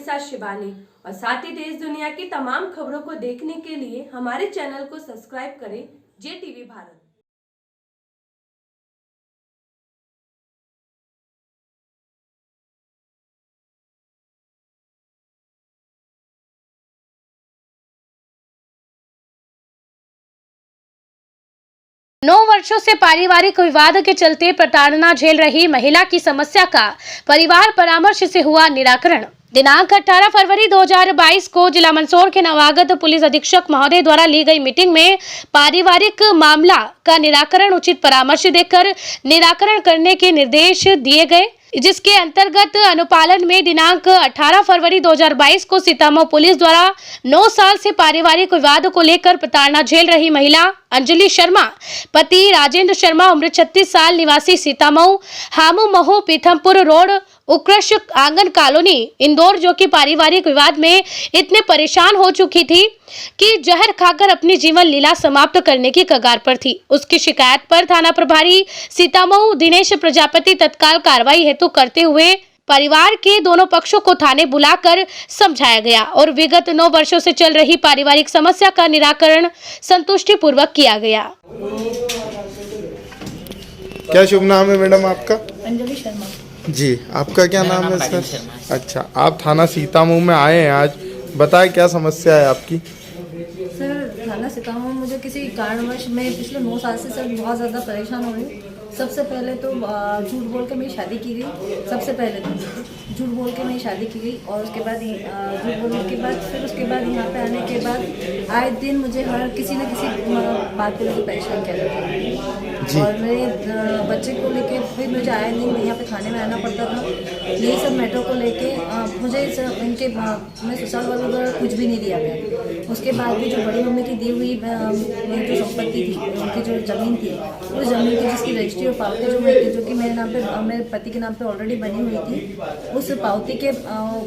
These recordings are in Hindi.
साथ शिवानी और साथ ही देश दुनिया की तमाम खबरों को देखने के लिए हमारे चैनल को सब्सक्राइब करें JTV भारत। नौ वर्षों से पारिवारिक विवाद के चलते प्रताड़ना झेल रही महिला की समस्या का परिवार परामर्श से हुआ निराकरण। दिनांक 18 फरवरी 2022 को जिला मंदसौर के नवागत पुलिस अधीक्षक महोदय द्वारा ली गई मीटिंग में पारिवारिक मामला का निराकरण उचित परामर्श देकर निराकरण करने के निर्देश दिए गए, जिसके अंतर्गत अनुपालन में दिनांक 18 फरवरी 2022 को सीतामऊ पुलिस द्वारा 9 साल से पारिवारिक विवाद को लेकर प्रताड़ना झेल रही महिला अंजलि शर्मा, पति राजेंद्र शर्मा, उम्र 36 साल, निवासी सीतामऊ हामू महू पीथमपुर रोड, उत्कृष्ट आंगन कॉलोनी, इंदौर, जो कि पारिवारिक विवाद में इतने परेशान हो चुकी थी कि जहर खाकर अपनी जीवन लीला समाप्त करने की कगार पर थी। उसकी शिकायत पर थाना प्रभारी सीतामऊ दिनेश प्रजापति तत्काल कार्रवाई हेतु करते हुए परिवार के दोनों पक्षों को थाने बुलाकर समझाया गया और विगत 9 वर्षों से चल रही पारिवारिक समस्या का निराकरण संतुष्टिपूर्वक किया गया। क्या शुभ नाम है मैडम आपका? अंजलि शर्मा जी, आपका क्या नाम है सर? अच्छा, आप थाना सीतामऊ में आए हैं आज, बताएं क्या समस्या है आपकी? सर, थाना सीतामऊ में मुझे किसी कारणवश मैं पिछले 9 साल से सर बहुत ज़्यादा परेशान हो रही। सबसे पहले तो झूठ बोल के मेरी शादी की गई। सबसे पहले तो झूठ बोल के मेरी शादी की गई और उसके बाद झूठ बोलने के बाद फिर उसके बाद यहाँ पे आने के बाद आए दिन मुझे हर किसी न किसी बात को लेकर परेशान किया जाता है और मेरे बच्चे को लेके फिर मुझे आए दिन यहाँ पे थाने में आना पड़ता था। यही सब मैटर को लेके मुझे इनके मैं ससुराल वालों द्वारा कुछ भी नहीं दिया गया। उसके बाद भी जो बड़ी मम्मी की दी हुई जो संपत्ति थी, उनकी जो ज़मीन थी, उस ज़मीन की जिसकी रजिस्ट्री और पावती जो कि मेरे नाम पे, मेरे पति के नाम पे ऑलरेडी बनी हुई थी, उस पावती के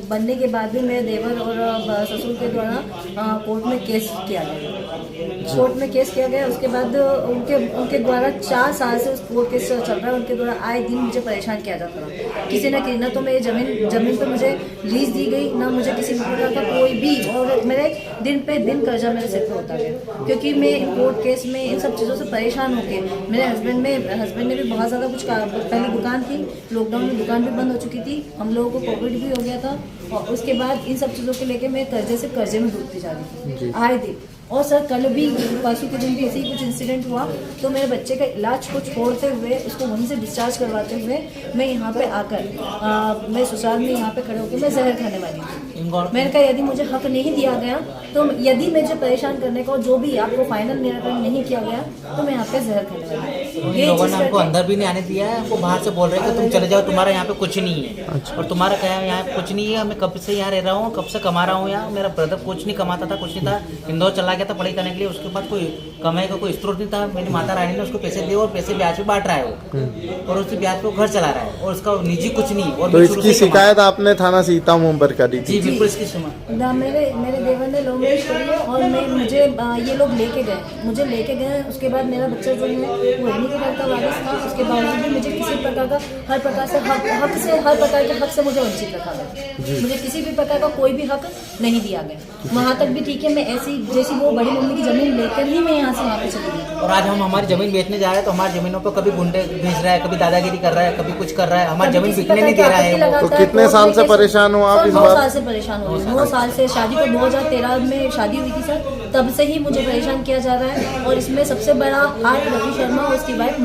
बनने के बाद भी मेरे देवर और ससुर के द्वारा कोर्ट में केस किया गया। कोर्ट में केस किया गया। उसके बाद उनके द्वारा 4 साल से उस कोर्ट केस चल रहा है। उनके द्वारा आए दिन मुझे परेशान किया जाता था किसी न किसी। ना तो मेरी जमीन पर मुझे लीज दी गई, ना मुझे किसी भी प्रकार का कोई भी, और मेरे दिन पे दिन कर्जा मेरे सिर पे होता गया क्योंकि मैं कोर्ट केस में इन सब चीज़ों से परेशान होके मेरे हस्बैंड ने भी बहुत ज़्यादा कुछ पहले दुकान थी, लॉकडाउन में दुकान भी बंद हो चुकी थी, हम लोगों को कोविड भी हो गया था और उसके बाद इन सब चीज़ों को लेके मैं कर्जे में डूबती जा रही थी आए दिन। और सर कल भी परसों के दिन भी ऐसे ही कुछ इंसिडेंट हुआ तो मेरे बच्चे का इलाज को छोड़ते हुए उसको वहीं से डिस्चार्ज करवाते हुए मैं यहाँ पे आकर मैं ससुराल में यहाँ पे खड़े होकर मैं जहर खाने वाली थी। मैंने कहा यदि मुझे हक नहीं दिया गया तो यदि मुझे परेशान करने को जो भी आपको फाइनल निराकरण नहीं किया गया तो मैं यहाँ पे जहर खाने वाली। लोगों ने हमको अंदर भी नहीं आने दिया है, हमको बाहर से बोल रहे हैं कि तुम चले जाओ, तुम्हारा यहाँ पे कुछ नहीं है। अच्छा। और तुम्हारा क्या है, यहाँ कुछ नहीं है, मैं कब से यहाँ रह रहा हूँ, कब से कमा रहा हूँ यहाँ। मेरा ब्रदर कुछ नहीं कमाता था, कुछ नहीं था, इंदौर चला गया था पढ़ाई करने के लिए। उसके बाद कोई कमाई का कोई स्रोत नहीं था। मेरी माता रानी ने उसको पैसे दिए और पैसे ब्याज पे बांट रहा है वो, और उसके ब्याज पे घर चला रहा है और उसका निजी कुछ नहीं। और तो इसकी शिकायत आपने थाना सीतामऊ पर करी थी? जी बिल्कुल। इसकी मेरे देवर ने लव मैरिज करी है और मुझे ये लोग लेके गए। उसके बाद मेरा बच्चा जो है वो रहने के घर का वारिस था। उसके बावजूद भी मुझे किसी प्रकार का हर प्रकार के हक से मुझे वंचित रखा गया। मुझे किसी भी प्रकार का कोई भी हक नहीं दिया गया। वहाँ तक भी ठीक है, मैं ऐसी जैसी वो बड़ी मम्मी की जमीन लेकर ही मैं यहाँ से वहाँ पे चली गई। और आज हम हमारी जमीन बेचने जा रहे हैं तो हमारी जमीनों पर कभी गुंडे भेज रहा है, कभी दादागिरी कर रहा है, कभी कुछ कर रहा है, हमारी जमीन बिकने नहीं दे रहा है। तो कितने साल से परेशान हो आप? 9 साल से परेशान हो रही हूँ। 9 साल से, शादी को 2013 में शादी हुई थी सर, तब से ही मुझे परेशान किया जा रहा है। और इसमें सबसे बड़ा हाथ रवि शर्मा और उसकी वाइफ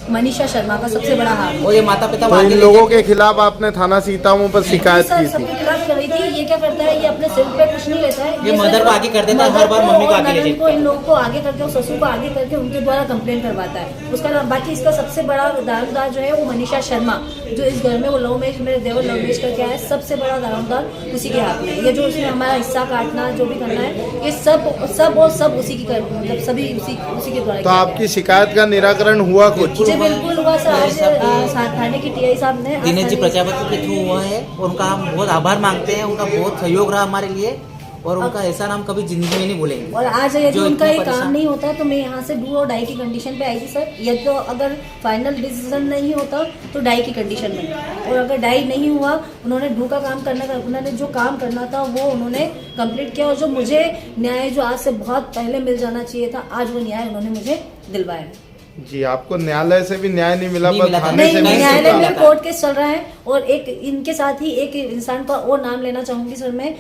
मनीषा शर्मा का सबसे बड़ा हाथ। और ये माता पिता तो इन लोगों के खिलाफ आपने थाना सीतामऊ पर शिकायत की थी? सबके खिलाफ कर रही थी। ये क्या करता है, ये अपने सिर पे कुछ नहीं लेता है, ये मदर को आगे कर देता है, हर बार मम्मी को आगे ले जाता है, इन लोगों को आगे करके और ससुर को आगे करके उनके द्वारा कंप्लेन करवाता है। उसका बाकी इसका सबसे बड़ा दारोमदार जो है वो मनीषा शर्मा, जो इस घर में वो लव मैरिज, मेरे देवर लव मैरिज करके आया, सबसे बड़ा दारोमदार उसी के हाथ में। ये जो उसने हमारा हिस्सा काटना जो भी करना है, ये सब उसी की मतलब सभी उसी के द्वारा। तो आपकी शिकायत का निराकरण हुआ कुछ? जी बिल्कुल हुआ सर। आज थाने की टीआई साहब ने दिनेश जी प्रजापति के थ्रू हुआ है और उनका हम बहुत आभार मांगते हैं। उनका बहुत सहयोग रहा हमारे लिए और उनका एहसान हम कभी जिंदगी में नहीं भूलेंगे। और आज यदि जो उनका इतने ये काम परेशान- नहीं होता तो मैं यहाँ से डू और डाई की कंडीशन पे आई थी सर। या तो अगर फाइनल डिसीजन नहीं होता तो डाई की कंडीशन में, और अगर डाई नहीं हुआ, उन्होंने डू का काम करना था, उन्होंने जो काम करना था वो उन्होंने कंप्लीट किया। और जो मुझे न्याय जो आज से बहुत पहले मिल जाना चाहिए था, आज वो न्याय उन्होंने मुझे दिलवाया। जी, आपको न्यायालय से भी न्याय नहीं मिला, नहीं पर मिला था। थाने नहीं, से भी न्यायालय नहीं में मिला। कोर्ट केस चल रहा है। और एक इनके साथ ही एक इंसान का और नाम लेना चाहूंगी सर मैं,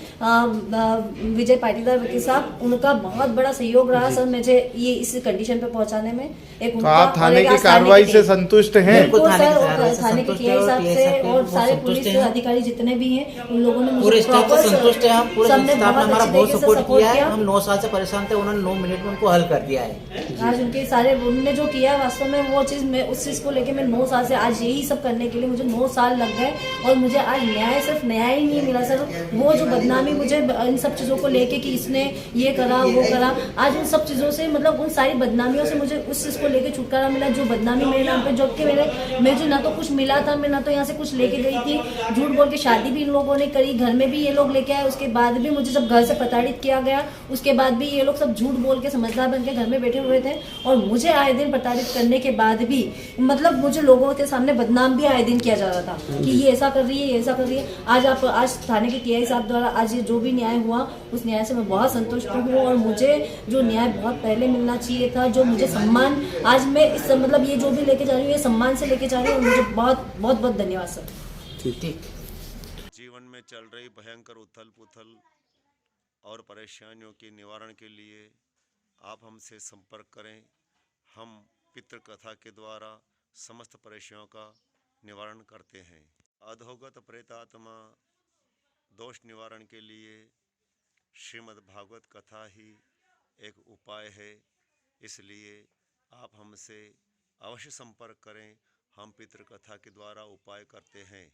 विजय पाटीदार वकील साहब, उनका बहुत बड़ा सहयोग रहा सर मुझे ये इस कंडीशन पे पहुंचाने में। एक तो उनका आप और थाने एक की आज थाने कार्रवाई की से टीम। संतुष्ट हैं? बिल्कुल, बिल्कुल थाने सर, की और कार्रवाई से थाने के संतुष्ट टीआई है और साहब PSI से साहब और भी सारे बहुत पुलिस संतुष्ट हैं। अधिकारी जितने भी हैं, उन लोगों ने पूरे मुझे स्टाफ से proper संतुष्ट है हम, पूरे सबने स्टाफ ने बहुत हमारा अच्छे बहुत तरीके से सपोर्ट किया है। किया। हम 9 साल से परेशान थे, उन्होंने 9 मिनट में उनको हल कर दिया है। आज उनके सारे उन्होंने जो किया वास्तव में वो चीज़, मैं उस चीज़ को लेके मैं 9 साल से आज यही सब करने के लिए मुझे 9 साल लग गए। और मुझे आज न्याय, सिर्फ न्याय ही नहीं मिला सर, वो जो बदनामी मुझे इन सब चीज़ों को लेके कि इसने ये करा वो करा, आज उन सब चीज़ों से, मतलब उन सारी बदनामियों से मुझे उस चीज़ को लेके छुटकारा मिला जो बदनामी मेरे नाम पे, जबकि मुझे ना तो कुछ मिला था, मैं ना तो यहाँ से कुछ लेके गई थी। झूठ बोल के शादी भी इन लोगों ने करी, घर में भी ये लोग लेके आए, उसके बाद भी मुझे जब घर से प्रताड़ित किया गया, उसके बाद भी ये लोग सब झूठ बोल के समझदार बन के घर में बैठे हुए थे। और मुझे आए दिन प्रताड़ित करने के बाद भी, मतलब मुझे लोगों के सामने बदनाम भी आए दिन किया जा रहा था कि ये ऐसा कर रही है, ये ऐसा कर रही है। आज थाने के टीआई साहब द्वारा आज ये जो भी न्याय हुआ, उस न्याय से मैं बहुत संतुष्ट हूँ। और मुझे जो न्याय बहुत पहले मिलना चाहिए था, जो मुझे सम्मान आज मैं इस, मतलब ये जो भी लेके जा रही हूँ, ये सम्मान से लेके जा रही हूँ। और मुझे बहुत बहुत बहुत धन्यवाद सर। ठीक। जीवन में चल रही भयंकर उथल पुथल और परेशानियों के निवारण के लिए आप हमसे संपर्क करें। हम पितृ कथा के द्वारा समस्त परेशानियों का निवारण करते हैं। अधोगत प्रेतात्मा दोष निवारण के लिए श्रीमद् भागवत कथा ही एक उपाय है, इसलिए आप हमसे अवश्य संपर्क करें। हम पितृ कथा के द्वारा उपाय करते हैं।